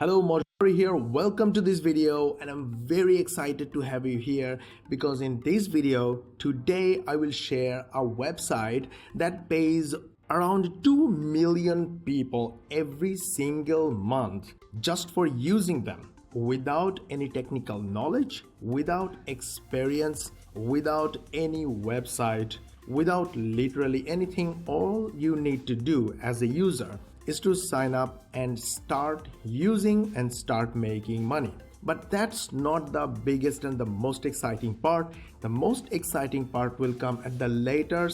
Hello, Mojari here. Welcome to this video, and I'm very excited to have you here because in this video today I will share a website that pays around 2 million people every single month just for using them without any technical knowledge, without experience, without any website, without literally anything. All you need to do as a user is to sign up and start using and start making money. But that's not the biggest and the most exciting part. The most exciting part will come at the later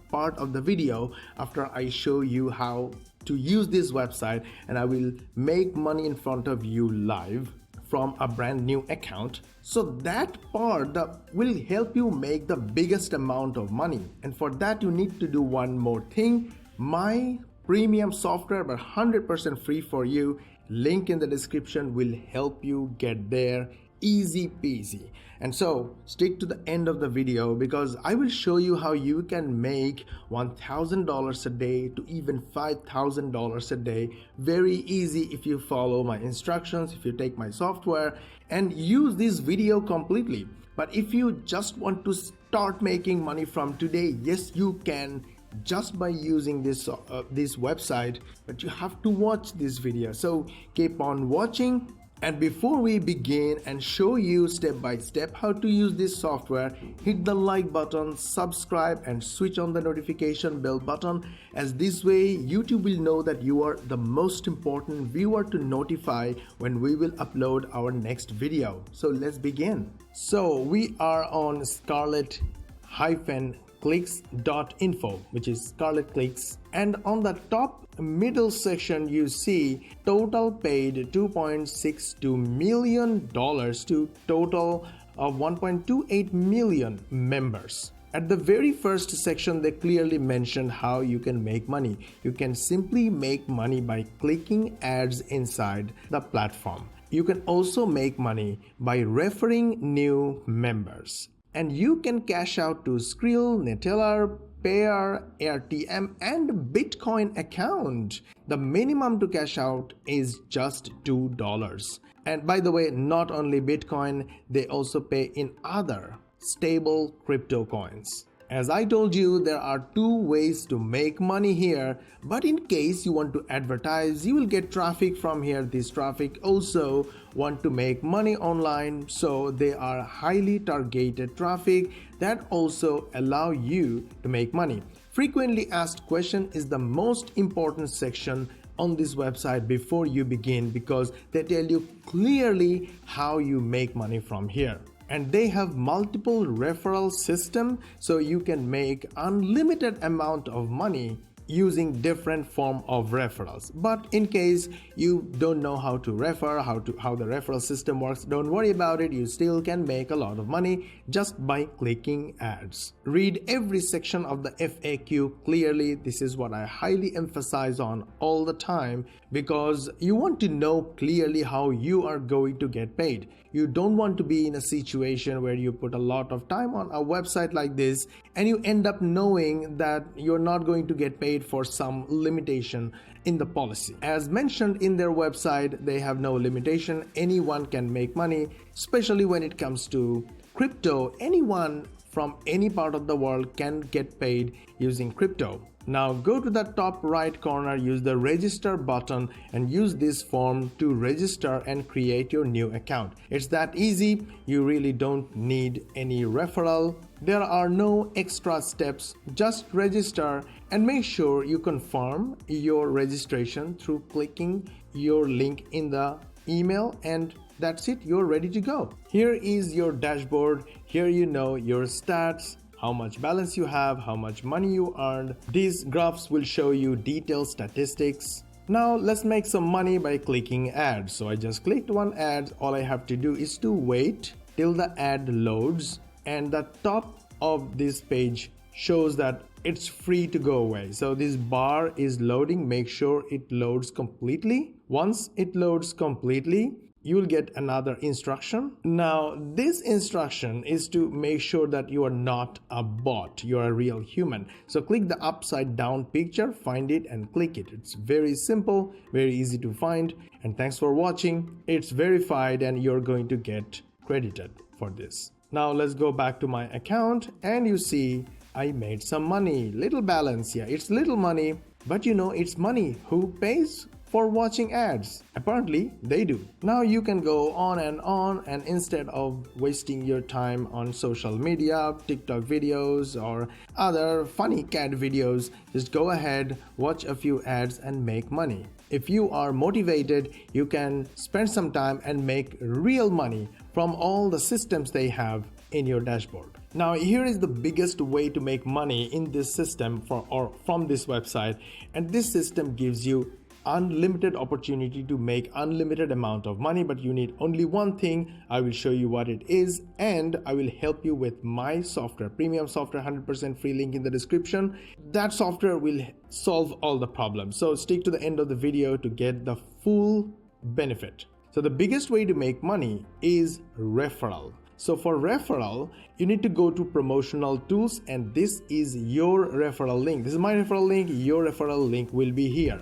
part of the video after I show you how to use this website, and I will make money in front of you live from a brand new account. So that part will help you make the biggest amount of money. And for that you need to do one more thing. My premium software, but 100% free for you, link in the description, will help you get there easy peasy. And so stick to the end of the video because I will show you how you can make $1,000 a day to even $5,000 a day very easy if you follow my instructions, if you take my software and use this video completely. But if you just want to start making money from today, yes, you can just by using this website, but you have to watch this video. So keep on watching. And before we begin and show you step by step how to use this software, hit the like button, subscribe and switch on the notification bell button, as this way YouTube will know that you are the most important viewer to notify when we will upload our next video. So let's begin. So we are on scarlet-clicks.info, which is Scarlet Clicks, and on the top middle section you see total paid $2.62 million to total of 1.28 million members. At the very first section they clearly mentioned how you can make money. You can simply make money by clicking ads inside the platform. You can also make money by referring new members. And you can cash out to Skrill, Neteller, Payer, AirTM and Bitcoin account. The minimum to cash out is just $2. And by the way, not only Bitcoin, they also pay in other stable crypto coins. As I told you, there are two ways to make money here, but in case you want to advertise, you will get traffic from here. This traffic also want to make money online, so they are highly targeted traffic that also allow you to make money. Frequently asked question is the most important section on this website before you begin because they tell you clearly how you make money from here. And they have multiple referral system, so you can make unlimited amount of money using different form of referrals. But in case you don't know how to refer, how the referral system works, don't worry about it. You still can make a lot of money just by clicking ads. Read every section of the FAQ clearly. This is what I highly emphasize on all the time because you want to know clearly how you are going to get paid. You don't want to be in a situation where you put a lot of time on a website like this and you end up knowing that you're not going to get paid for some limitation in the policy. As mentioned in their website, they have no limitation. Anyone can make money, especially when it comes to crypto. Anyone from any part of the world can get paid using crypto. Now go to the top right corner, use the register button and use this form to register and create your new account. It's that easy. You really don't need any referral. There are no extra steps. Just register and make sure you confirm your registration through clicking your link in the email, and that's it. You're ready to go. Here is your dashboard. Here you know your stats, how much balance you have, how much money you earned. These graphs will show you detailed statistics. Now let's make some money by clicking ads. So I just clicked one ad. All I have to do is to wait till the ad loads, and the top of this page shows that it's free to go away. So this bar is loading. Make sure it loads completely. Once it loads completely, you will get another instruction. Now, this instruction is to make sure that you are not a bot, you are a real human. So click the upside down picture, find it and click it. It's very simple, very easy to find. And thanks for watching. It's verified and you're going to get credited for this. Now let's go back to my account and you see I made some money, little balance. Yeah, it's little money, but you know it's money. Who pays for watching ads? Apparently they do. Now you can go on, and instead of wasting your time on social media, TikTok videos or other funny cat videos, just go ahead, watch a few ads and make money. If you are motivated, you can spend some time and make real money from all the systems they have in your dashboard. Now here is the biggest way to make money in this system from this website, and this system gives you unlimited opportunity to make unlimited amount of money, but you need only one thing. I will show you what it is and I will help you with my software, premium software, 100% free, link in the description. That software will solve all the problems, so stick to the end of the video to get the full benefit. So the biggest way to make money is referral. So for referral, you need to go to promotional tools, and this is your referral link. This is my referral link. Your referral link will be here.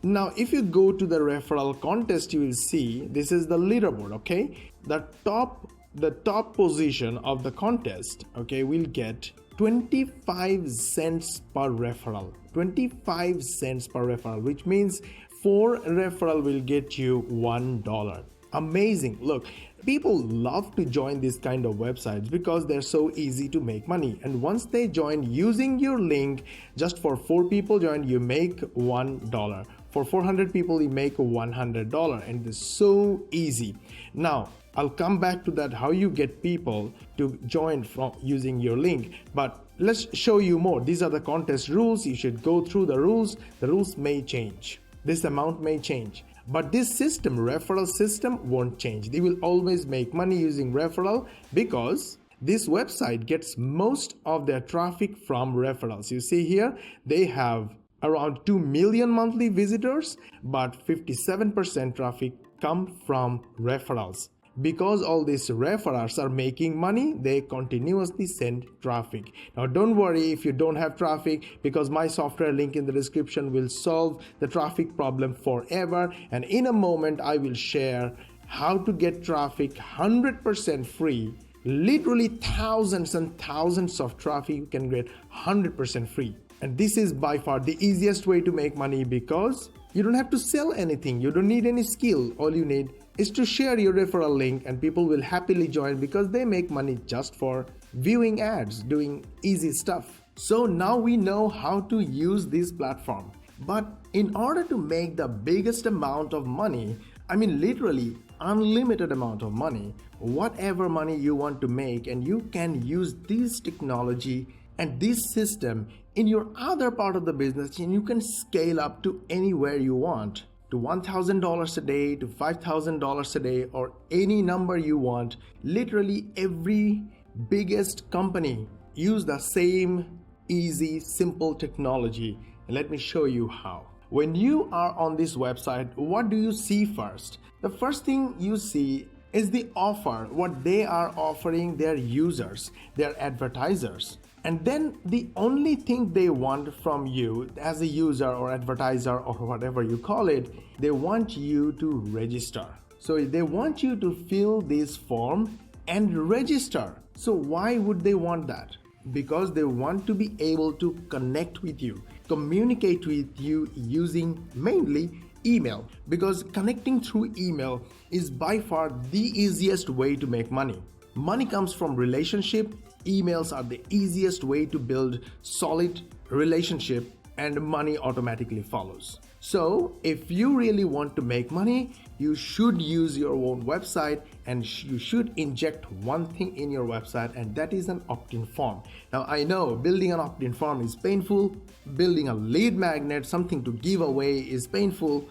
Now, if you go to the referral contest, you will see this is the leaderboard. Okay, the top position of the contest, okay, will get 25 cents per referral. 25 cents per referral, which means 4 referral will get you $1. Amazing. Look, people love to join these kind of websites because they're so easy to make money. And once they join using your link, just for 4 people join, you make $1. For 400 people, you make $100, and it's so easy. Now, I'll come back to that, how you get people to join from using your link, but let's show you more. These are the contest rules. You should go through the rules. The rules may change. This amount may change. But this system, referral system, won't change. They will always make money using referral because this website gets most of their traffic from referrals. You see here, they have around 2 million monthly visitors, but 57% traffic come from referrals. Because all these referrals are making money, they continuously send traffic. Now don't worry if you don't have traffic, because my software, link in the description, will solve the traffic problem forever. And in a moment I will share how to get traffic 100% free. Literally thousands and thousands of traffic you can get 100% free. And this is by far the easiest way to make money, because you don't have to sell anything. You don't need any skill. All you need is to share your referral link, and people will happily join because they make money just for viewing ads, doing easy stuff. So now we know how to use this platform. But in order to make the biggest amount of money, I mean literally unlimited amount of money, whatever money you want to make, and you can use this technology and this system in your other part of the business, and you can scale up to anywhere you want, to $1,000 a day, to $5,000 a day, or any number you want. Literally every biggest company use the same easy, simple technology. And let me show you how. When you are on this website, what do you see first? The first thing you see is the offer, what they are offering their users, their advertisers. And then the only thing they want from you as a user or advertiser or whatever you call it, they want you to register. So they want you to fill this form and register. So why would they want that? Because they want to be able to connect with you, communicate with you using mainly email, because connecting through email is by far the easiest way to make money. Money comes from relationship. Emails are the easiest way to build solid relationship, and money automatically follows. So if you really want to make money, you should use your own website, and you should inject one thing in your website, and that is an opt-in form. Now I know building an opt-in form is painful, building a lead magnet, something to give away, is painful,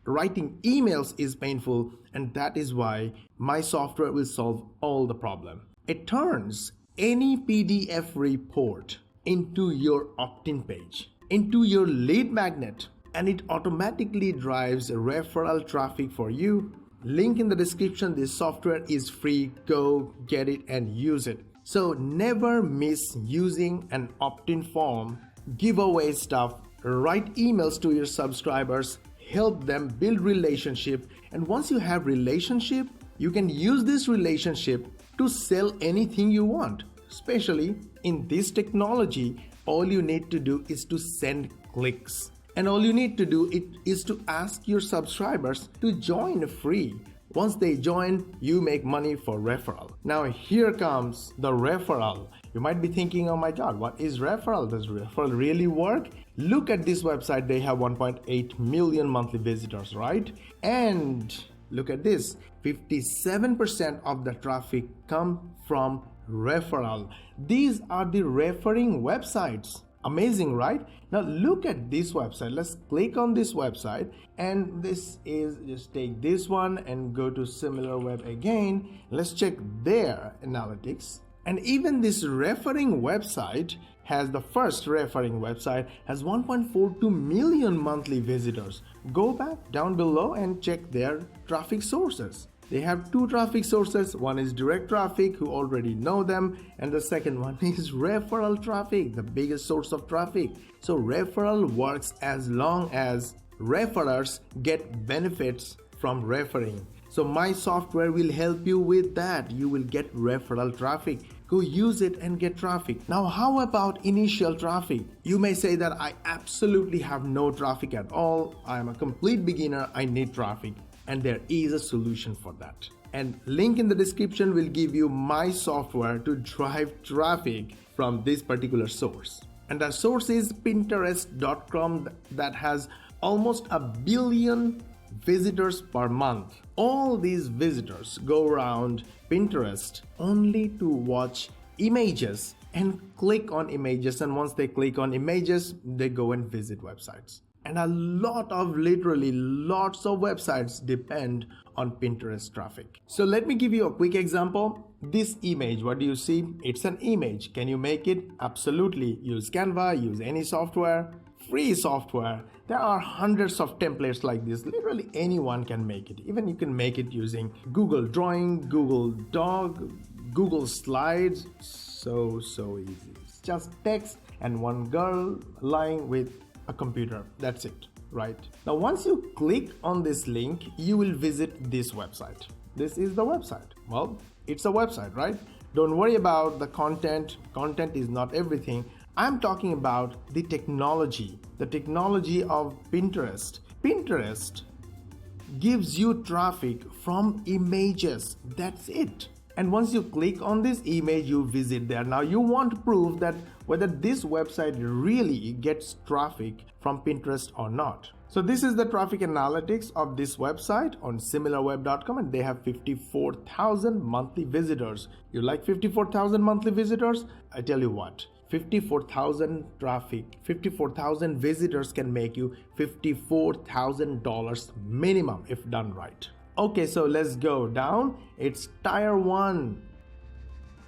writing emails is painful, and that is why my software will solve all the problem. It turns any PDF report into your opt-in page, into your lead magnet, and it automatically drives referral traffic for you. Link in the description. This software is free. Go get it and use it. So never miss using an opt-in form, giveaway stuff, write emails to your subscribers, help them build relationship, and once you have relationship, you can use this relationship to sell anything you want. Especially in this technology, all you need to do is to send clicks. And all you need to do is to ask your subscribers to join free. Once they join, you make money for referral. Now here comes the referral. You might be thinking, oh my God, what is referral? Does referral really work? Look at this website. They have 1.8 million monthly visitors, right? And look at this. 57% of the traffic come from referral. These are the referring websites. Amazing, right? Now look at this website. Let's click on this website, and this is, just take this one and go to similar web again. Let's check their analytics. And even this referring website has, the first referring website has 1.42 million monthly visitors. Go back down below and check their traffic sources. They have two traffic sources. One is direct traffic, who already know them, and the second one is referral traffic, the biggest source of traffic. So referral works as long as referrers get benefits from referring. So my software will help you with that. You will get referral traffic. Go use it and get traffic. Now, how about initial traffic? You may say that I absolutely have no traffic at all. I am a complete beginner. I need traffic. And there is a solution for that. And link in the description will give you my software to drive traffic from this particular source. And the source is Pinterest.com that has almost 1 billion visitors per month. All these visitors go around Pinterest only to watch images and click on images. And once they click on images, they go and visit websites. And literally lots of websites depend on Pinterest traffic. So let me give you a quick example. This image, what do you see? It's an image. Can you make it? Absolutely. Use Canva, use any software, free software. There are hundreds of templates like this. Literally anyone can make it. Even you can make it using Google Drawing, Google Doc, Google Slides. So easy. It's just text and one girl lying with a computer. That's it, right? Now once you click on this link, you will visit this website. This is the website. Well, it's a website, right? Don't worry about the content. Content is not everything. I'm talking about the technology of Pinterest. Pinterest gives you traffic from images. That's it. And once you click on this image, you visit there. Now you want to prove that whether this website really gets traffic from Pinterest or not. So this is the traffic analytics of this website on similarweb.com, and they have 54,000 monthly visitors. You like 54,000 monthly visitors? I tell you what, 54,000 traffic, 54,000 visitors can make you $54,000 minimum if done right. Okay, so let's go down. It's tier 1,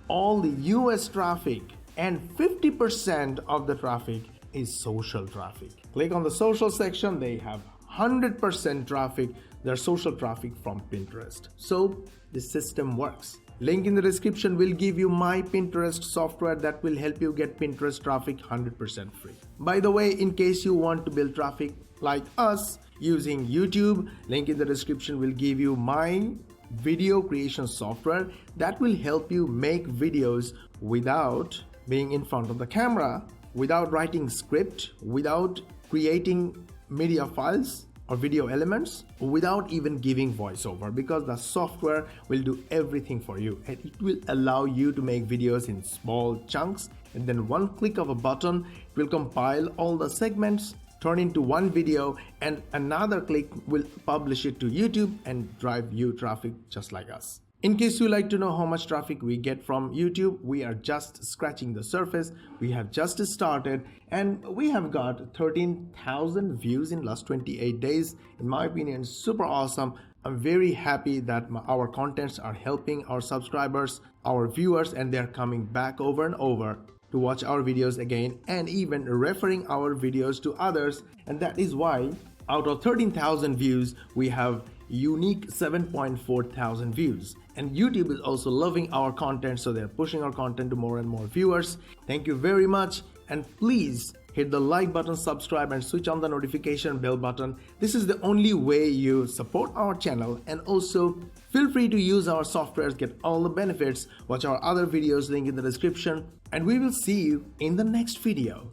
all the US traffic, and 50% of the traffic is social traffic. Click on the social section. They have 100% traffic, their social traffic from Pinterest. So the system works. Link in the description will give you my Pinterest software that will help you get Pinterest traffic 100% free. By the way, in case you want to build traffic like us using YouTube, link in the description will give you my video creation software that will help you make videos without being in front of the camera, without writing script, without creating media files or video elements, without even giving voiceover, because the software will do everything for you, and it will allow you to make videos in small chunks, and then one click of a button, it will compile all the segments, turn into one video, and another click will publish it to YouTube and drive you traffic just like us. In case you like to know how much traffic we get from YouTube, we are just scratching the surface. We have just started and we have got 13,000 views in last 28 days. In my opinion, super awesome. I'm very happy that our contents are helping our subscribers, our viewers, and they're coming back over and over to watch our videos again and even referring our videos to others. And that is why out of 13,000 views, we have unique 7.4 thousand views. And YouTube is also loving our content, so they're pushing our content to more and more viewers. Thank you very much, and please hit the like button, subscribe, and switch on the notification bell button. This is the only way you support our channel, and also feel free to use our softwares, get all the benefits. Watch our other videos, link in the description, and we will see you in the next video.